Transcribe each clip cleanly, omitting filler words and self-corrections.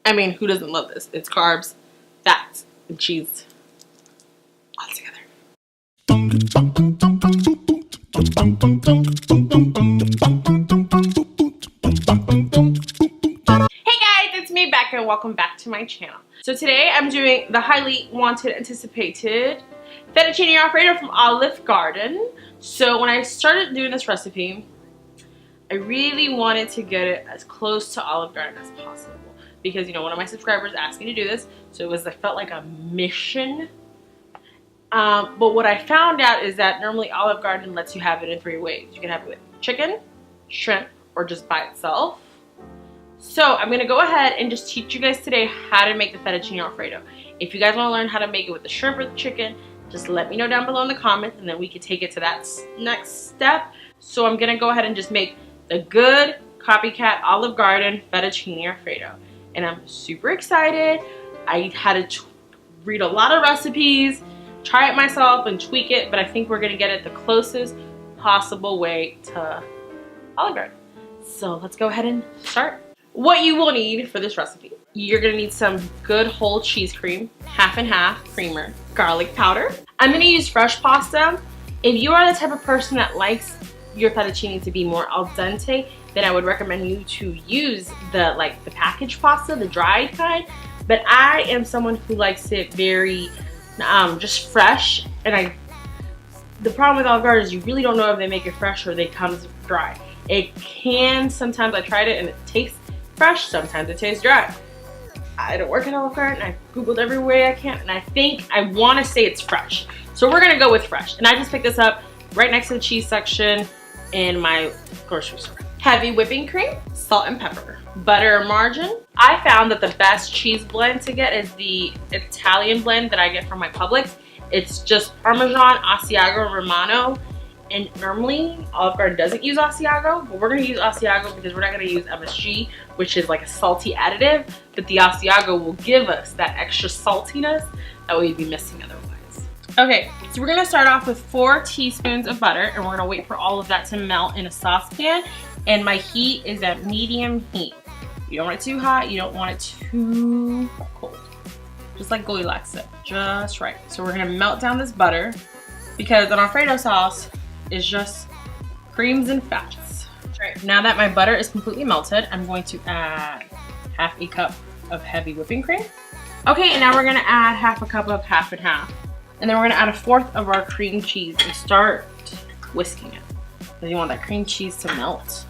I mean, who doesn't love this? It's carbs, fats, and cheese all together. Hey guys, it's me back and welcome back to my channel. So today I'm doing the highly wanted, anticipated Fettuccine Alfredo from Olive Garden. So when I started doing this recipe, I really wanted to get it as close to Olive Garden as possible because, you know, one of my subscribers asked me to do this, so I felt like a mission. But what I found out is that normally Olive Garden lets you have it in 3 ways. You can have it with chicken, shrimp, or just by itself. So I'm gonna go ahead and just teach you guys today how to make the Fettuccine Alfredo. If you guys want to learn how to make it with the shrimp or the chicken, just let me know down below in the comments, and then we can take it to that next step. So I'm gonna go ahead and just make the good Copycat Olive Garden Fettuccine Alfredo, and I'm super excited. I had to read a lot of recipes, try it myself, and tweak it, but I think we're gonna get it the closest possible way to Olive Garden. So let's go ahead and start. What you will need for this recipe: you're gonna need some good whole cheese cream, half and half creamer, garlic powder. I'm gonna use fresh pasta. If you are the type of person that likes your fettuccine to be more al dente, then I would recommend you to use the packaged pasta, the dried kind. But I am someone who likes it very just fresh, and the problem with Olive Garden is you really don't know if they make it fresh or they come dry. It can sometimes. I tried it and it tastes fresh, sometimes it tastes dry. I don't work at Olive Garden. I googled every way I can, and I think I want to say it's fresh, so we're gonna go with fresh. And I just picked this up right next to the cheese section in my grocery store. Heavy whipping cream, salt and pepper, butter or margarine. I found that the best cheese blend to get is the Italian blend that I get from my Publix. It's just Parmesan, Asiago, Romano. And normally Olive Garden doesn't use Asiago, but we're gonna use Asiago because we're not gonna use MSG, which is like a salty additive, but the Asiago will give us that extra saltiness that we'd be missing otherwise. Okay, so we're gonna start off with 4 teaspoons of butter, and we're gonna wait for all of that to melt in a saucepan. And my heat is at medium heat. You don't want it too hot, you don't want it too cold. Just like Goldilocks said, just right. So we're gonna melt down this butter because an Alfredo sauce is just creams and fats. Right, now that my butter is completely melted, I'm going to add half a cup of heavy whipping cream. Okay, and now we're gonna add half a cup of half and half. And then we're gonna add 1/4 of our cream cheese and start whisking it. Because you want that cream cheese to melt. So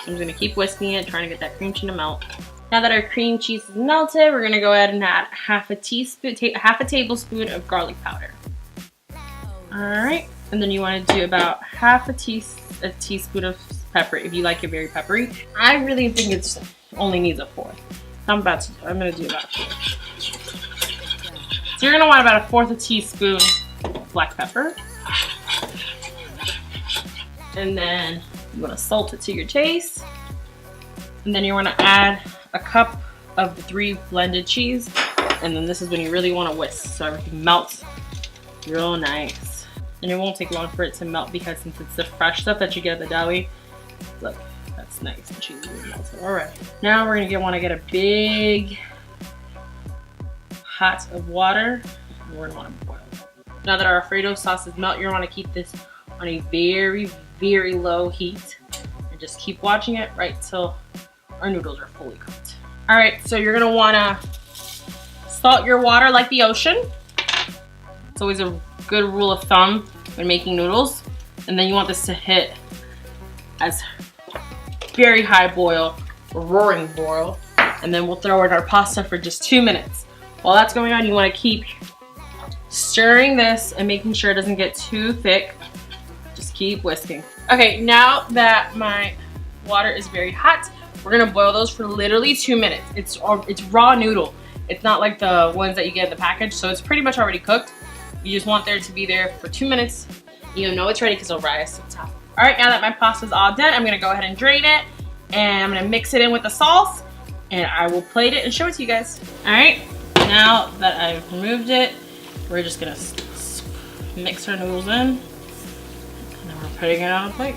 I'm just gonna keep whisking it, trying to get that cream cheese to melt. Now that our cream cheese is melted, we're gonna go ahead and add half a tablespoon of garlic powder. All right, and then you want to do about half a teaspoon of pepper if you like it very peppery. I really think it only needs a 1/4. I'm gonna do about 1/4. So you're gonna want about 1/4 teaspoon black pepper, and then you want to salt it to your taste, and then you want to add a cup of the 3 blended cheese, and then this is when you really want to whisk so everything melts real nice. And it won't take long for it to melt because since it's the fresh stuff that you get at the deli, look, that's nice. The cheese is melted. All right, now we're gonna want to get a big pot of water, and we're gonna want to boil it. Now that our Alfredo sauce is melted, you're gonna want to keep this on a very, very low heat, and just keep watching it right till our noodles are fully cooked. All right, so you're gonna want to salt your water like the ocean. It's always a good rule of thumb when making noodles. And then you want this to hit as very high boil, roaring boil, and then we'll throw in our pasta for just 2 minutes. While that's going on, you want to keep stirring this and making sure it doesn't get too thick. Just keep whisking. Okay, now that my water is very hot, we're gonna boil those for literally 2 minutes. It's raw noodle. It's not like the ones that you get in the package, so it's pretty much already cooked. You just want there to be there for 2 minutes. You know it's ready because it'll rise to the top. All right, now that my pasta's all done, I'm gonna go ahead and drain it, and I'm gonna mix it in with the sauce, and I will plate it and show it to you guys. All right, now that I've removed it, we're just gonna mix our noodles in, and then we're putting it on a plate.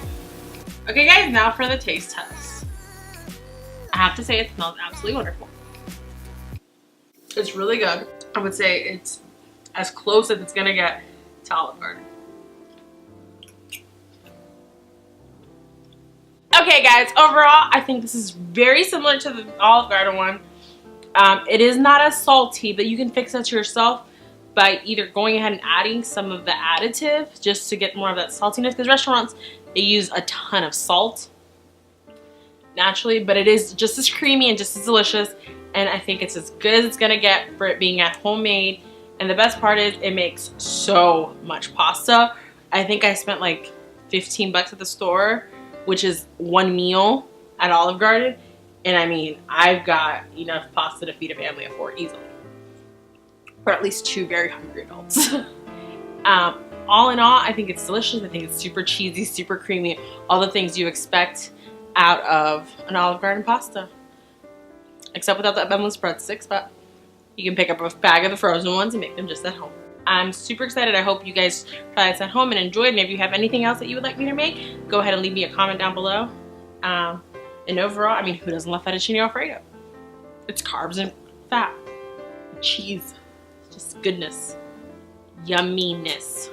Okay guys, now for the taste test. I have to say it smells absolutely wonderful. It's really good. I would say it's as close as it's gonna get to Olive Garden. Okay guys, overall I think this is very similar to the Olive Garden one. It is not as salty, but you can fix that to yourself by either going ahead and adding some of the additive just to get more of that saltiness, because restaurants, they use a ton of salt naturally, but it is just as creamy and just as delicious, and I think it's as good as it's gonna get for it being at homemade. And the best part is it makes so much pasta. I think I spent like 15 bucks at the store, which is one meal at Olive Garden, and I mean, I've got enough pasta to feed a family of 4 easily, or at least 2 very hungry adults. All in all, I think it's delicious. I think it's super cheesy, super creamy, all the things you expect out of an Olive Garden pasta, except without that endless breadsticks, but you can pick up a bag of the frozen ones and make them just at home. I'm super excited. I hope you guys try this at home and enjoy it. And if you have anything else that you would like me to make, go ahead and leave me a comment down below. And overall, I mean, who doesn't love fettuccine Alfredo? It's carbs and fat, cheese, just goodness, yumminess.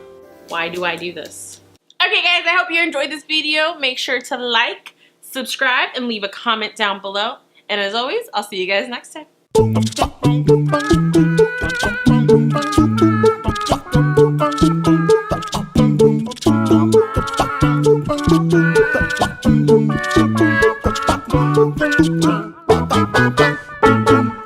Why do I do this? Okay guys, I hope you enjoyed this video. Make sure to like, subscribe, and leave a comment down below. And as always, I'll see you guys next time.